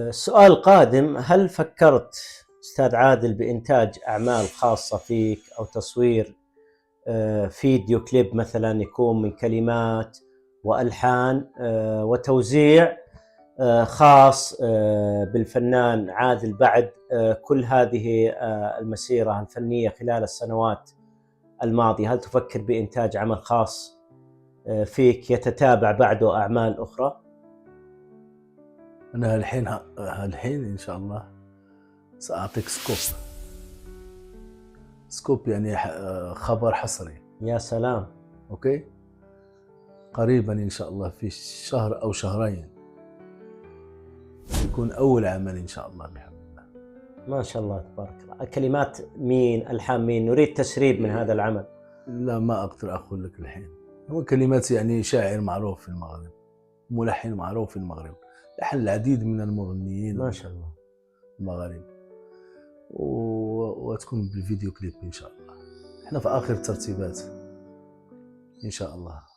السؤال القادم: هل فكرت أستاذ عادل بإنتاج أعمال خاصة فيك أو تصوير فيديو كليب مثلا يكون من كلمات وألحان وتوزيع خاص بالفنان عادل بعد كل هذه المسيرة الفنية خلال السنوات الماضية؟ هل تفكر بإنتاج عمل خاص فيك يتتابع بعده أعمال أخرى؟ أنا الحين إن شاء الله سأعطيك سكوب يعني خبر حصري. يا سلام. أوكي، قريبا إن شاء الله في شهر أو شهرين يكون أول عمل إن شاء الله بحمد الله. ما شاء الله تبارك الله. كلمات مين؟ ألحان مين؟ نريد تسريب من هذا العمل. لا، ما أقدر أقول لك الحين. هو كلمات يعني شاعر معروف في المغرب، ملحن معروف في المغرب، لحن العديد من المغنيين ما شاء الله المغاربة، وتكون بالفيديو كليب إن شاء الله. احنا في آخر الترتيبات إن شاء الله.